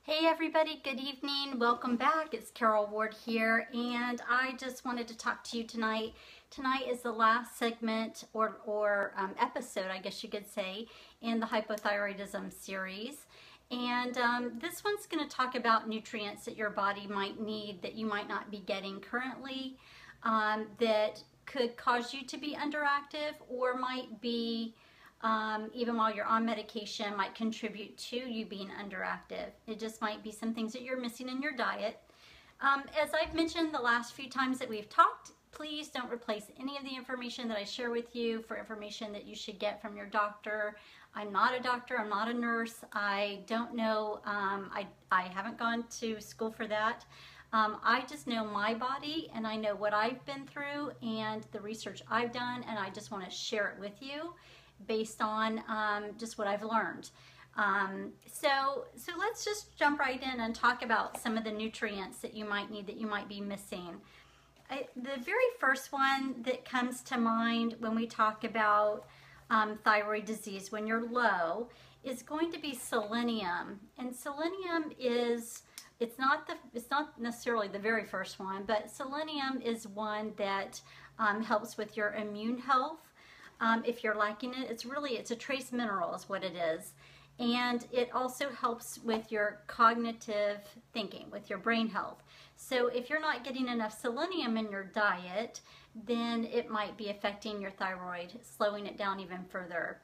Hey everybody, good evening. Welcome back. It's Carol Ward here, and I just wanted to talk to you tonight. Tonight is the last segment or episode, I guess you could say, in the hypothyroidism series. And this one's going to talk about nutrients that your body might need that you might not be getting currently, that could cause you to be underactive or might be even while you're on medication, might contribute to you being underactive. It just might be some things that you're missing in your diet. As I've mentioned the last few times that we've talked, please don't replace any of the information that I share with you for information that you should get from your doctor. I'm not a doctor, I'm not a nurse, I don't know, I haven't gone to school for that. I just know my body and I know what I've been through and the research I've done, and I just want to share it with you based on just what I've learned. So let's just jump right in and talk about some of the nutrients that you might need, that you might be missing. The very first one that comes to mind when we talk about thyroid disease when you're low is going to be selenium. And selenium is, it's not necessarily the very first one, but selenium is one that helps with your immune health. If you're lacking it, it's a trace mineral is what it is. And it also helps with your cognitive thinking, with your brain health. So if you're not getting enough selenium in your diet, then it might be affecting your thyroid, slowing it down even further.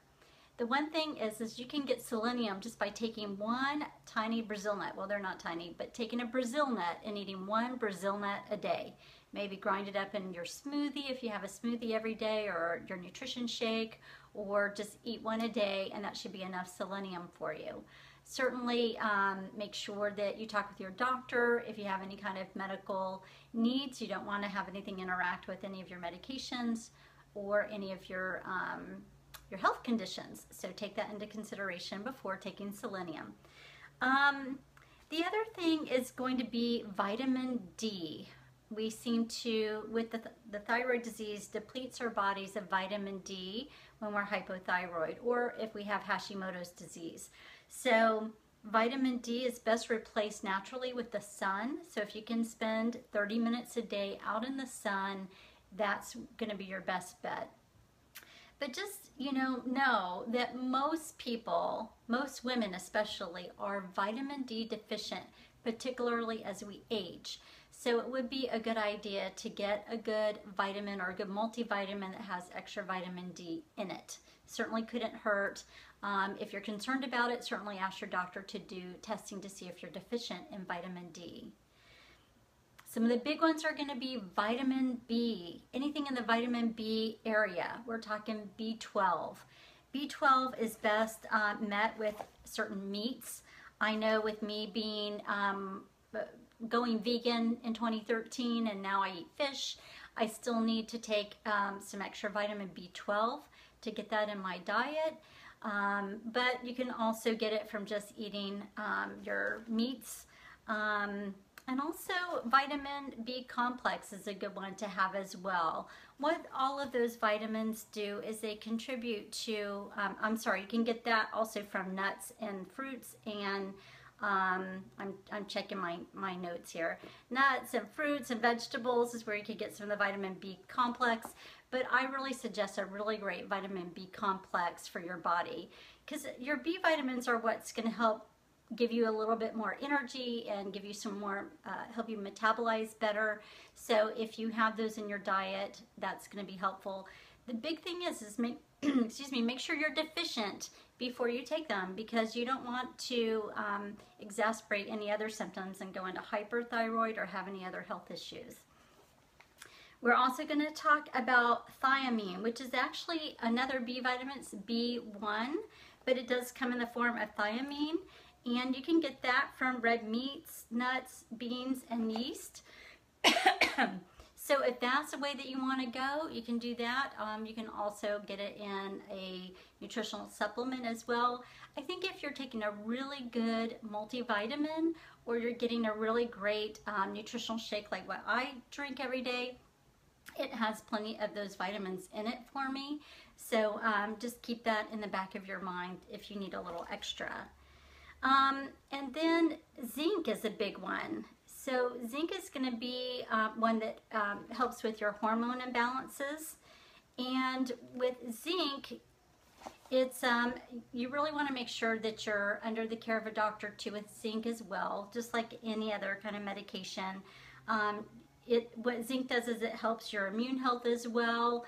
The one thing is you can get selenium just by taking one tiny Brazil nut. Well, they're not tiny, but taking a Brazil nut and eating one Brazil nut a day. Maybe grind it up in your smoothie if you have a smoothie every day, or your nutrition shake, or just eat one a day, and that should be enough selenium for you. Certainly make sure that you talk with your doctor if you have any kind of medical needs. You don't want to have anything interact with any of your medications or any of your health conditions. So take that into consideration before taking selenium. The other thing is going to be vitamin D. We seem to, with the thyroid disease, depletes our bodies of vitamin D when we're hypothyroid, or if we have Hashimoto's disease. So vitamin D is best replaced naturally with the sun. So if you can spend 30 minutes a day out in the sun, that's going to be your best bet. But just, know that most people, most women especially, are vitamin D deficient, particularly as we age. So it would be a good idea to get a good vitamin or a good multivitamin that has extra vitamin D in it. Certainly couldn't hurt. If you're concerned about it, certainly ask your doctor to do testing to see if you're deficient in vitamin D. Some of the big ones are going to be vitamin B. Anything in the vitamin B area. We're talking B12. B12 is best met with certain meats. I know with me being going vegan in 2013 and now I eat fish, I still need to take some extra vitamin B12 to get that in my diet. But you can also get it from just eating your meats. And also vitamin B complex is a good one to have as well. What all of those vitamins do is they contribute to, you can get that also from nuts and fruits, and I'm checking my notes here. Nuts and fruits and vegetables is where you could get some of the vitamin B complex, but I really suggest a really great vitamin B complex for your body, because your B vitamins are what's going to help give you a little bit more energy and give you some more, help you metabolize better. So if you have those in your diet, that's going to be helpful. The big thing is make, make sure you're deficient before you take them, because you don't want to exacerbate any other symptoms and go into hyperthyroid or have any other health issues. We're also going to talk about thiamine, which is actually another B vitamin. It's B1, but it does come in the form of thiamine. And you can get that from red meats, nuts, beans, and yeast. So if that's the way that you want to go, you can do that. You can also get it in a nutritional supplement as well. I think if you're taking a really good multivitamin, or you're getting a really great nutritional shake like what I drink every day, it has plenty of those vitamins in it for me. So just keep that in the back of your mind if you need a little extra. And then zinc is a big one. So zinc is going to be one that helps with your hormone imbalances. And with zinc, it's you really want to make sure that you're under the care of a doctor too with zinc as well, just like any other kind of medication. What zinc does is it helps your immune health as well.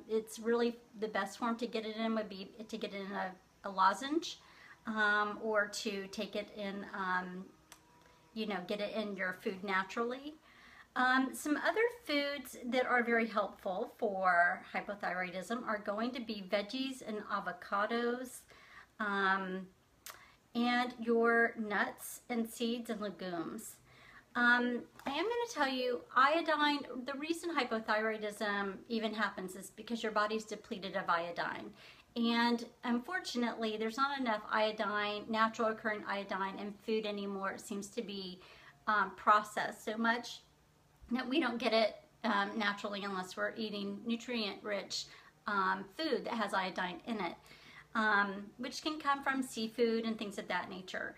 It's really the best form to get it in would be to get it in a lozenge, or to take it in, you know, get it in your food naturally. Some other foods that are very helpful for hypothyroidism are going to be veggies and avocados, and your nuts and seeds and legumes. I am going to tell you, iodine, the reason hypothyroidism even happens is because your body's depleted of iodine. And unfortunately, there's not enough iodine, natural occurring iodine in food anymore. It seems to be processed so much that we don't get it naturally unless we're eating nutrient-rich food that has iodine in it, which can come from seafood and things of that nature.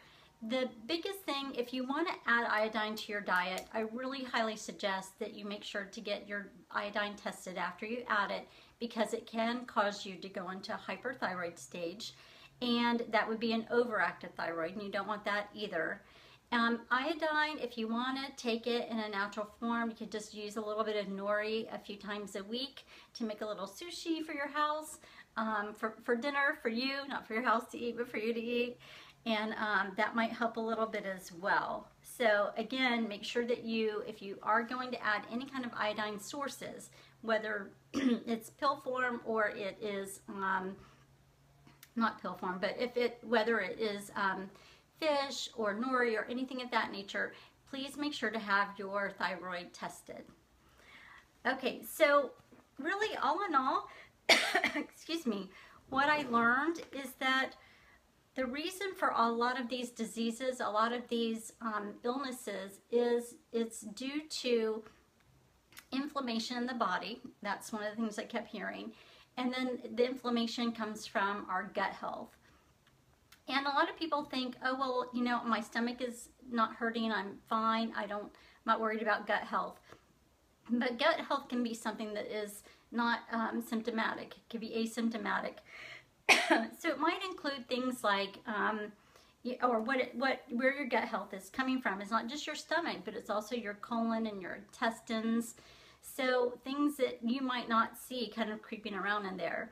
The biggest thing, if you want to add iodine to your diet, I really highly suggest that you make sure to get your iodine tested after you add it, because it can cause you to go into hyperthyroid stage, and that would be an overactive thyroid, and you don't want that either. Iodine, if you want to take it in a natural form, you could just use a little bit of nori a few times a week to make a little sushi for your house, for dinner, for you, not for your house to eat, but for you to eat. And that might help a little bit as well. So again, make sure that you, if you are going to add any kind of iodine sources, whether it's pill form or it is, not pill form, but whether it is fish or nori or anything of that nature, please make sure to have your thyroid tested. Okay, so really all in all, excuse me, what I learned is that the reason for a lot of these diseases, a lot of these illnesses, is it's due to inflammation in the body. That's one of the things I kept hearing. And then the inflammation comes from our gut health. And a lot of people think, oh, well, you know, my stomach is not hurting, I'm fine, I'm not worried about gut health. But gut health can be something that is not symptomatic. It can be asymptomatic. So it might include things like, or where your gut health is coming from. It's not just your stomach, but it's also your colon and your intestines. So things that you might not see kind of creeping around in there.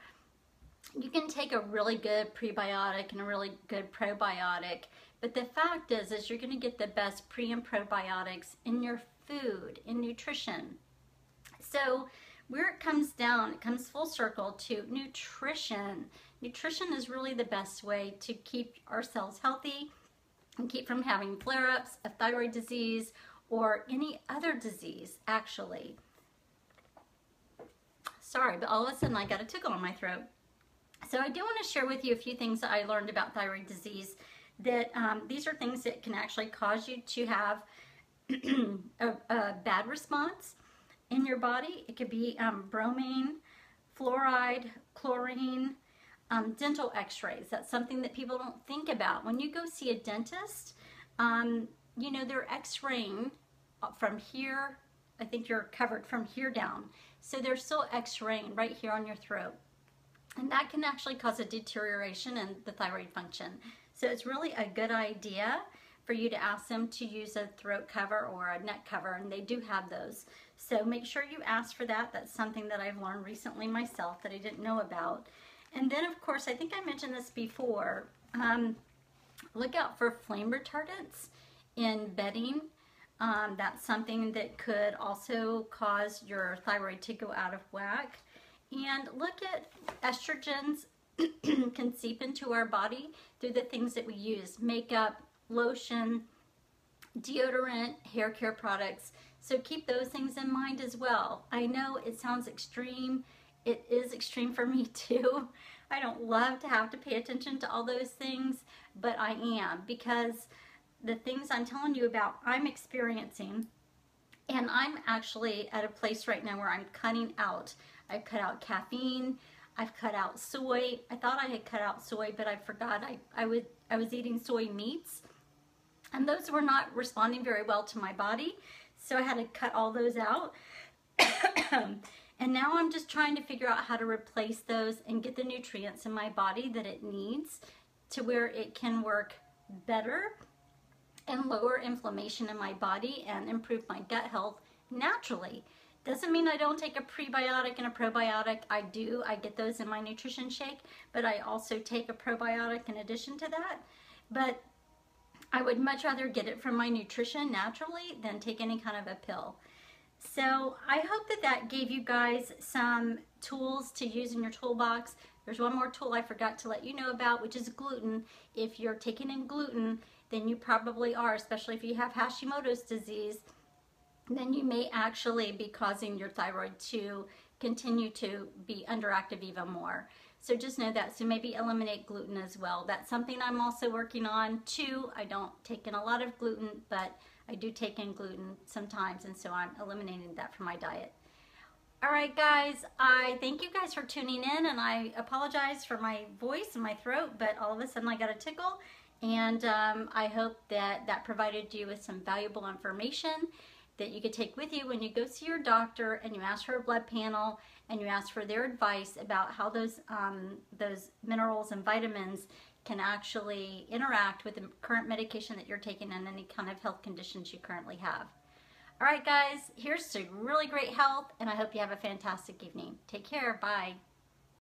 You can take a really good prebiotic and a really good probiotic, but the fact is you're going to get the best pre and probiotics in your food, in nutrition. So where it comes down, it comes full circle to nutrition. Nutrition is really the best way to keep ourselves healthy and keep from having flare-ups of thyroid disease or any other disease, actually. Sorry, but all of a sudden I got a tickle in my throat. So I do want to share with you a few things that I learned about thyroid disease, that these are things that can actually cause you to have a bad response in your body. It could be bromine, fluoride, chlorine, dental x-rays. That's something that people don't think about. When you go see a dentist, you know, they're x-raying from here. I think you're covered from here down. So they're still x-raying right here on your throat. And that can actually cause a deterioration in the thyroid function. So it's really a good idea for you to ask them to use a throat cover or a neck cover, and they do have those. So make sure you ask for that. That's something that I've learned recently myself that I didn't know about. And then, of course, I think I mentioned this before, look out for flame retardants in bedding. That's something that could also cause your thyroid to go out of whack. And look at estrogens can seep into our body through the things that we use. Makeup, lotion, deodorant, hair care products. So keep those things in mind as well. I know it sounds extreme. It is extreme for me too. I don't love to have to pay attention to all those things, but I am, because the things I'm telling you about, I'm experiencing. And I'm actually at a place right now where I'm cutting out. I've cut out caffeine. I've cut out soy. I thought I had cut out soy, but I forgot. I was eating soy meats. and those were not responding very well to my body, so I had to cut all those out. And now I'm just trying to figure out how to replace those and get the nutrients in my body that it needs to where it can work better and lower inflammation in my body and improve my gut health naturally. Doesn't mean I don't take a prebiotic and a probiotic. I do. I get those in my nutrition shake, but I also take a probiotic in addition to that. But I would much rather get it from my nutrition naturally than take any kind of a pill. So I hope that that gave you guys some tools to use in your toolbox. There's one more tool I forgot to let you know about, which is gluten. If you're taking in gluten, then you probably are, especially if you have Hashimoto's disease, then you may actually be causing your thyroid to continue to be underactive even more. So just know that. So maybe eliminate gluten as well. That's something I'm also working on too. I don't take in a lot of gluten, but I do take in gluten sometimes, and so I'm eliminating that from my diet. All right, guys, I thank you guys for tuning in, and I apologize for my voice and my throat, but all of a sudden I got a tickle, and I hope that that provided you with some valuable information that you could take with you when you go see your doctor and you ask for a blood panel and you ask for their advice about how those minerals and vitamins can actually interact with the current medication that you're taking and any kind of health conditions you currently have. All right, guys, here's to really great health, and I hope you have a fantastic evening. Take care. Bye.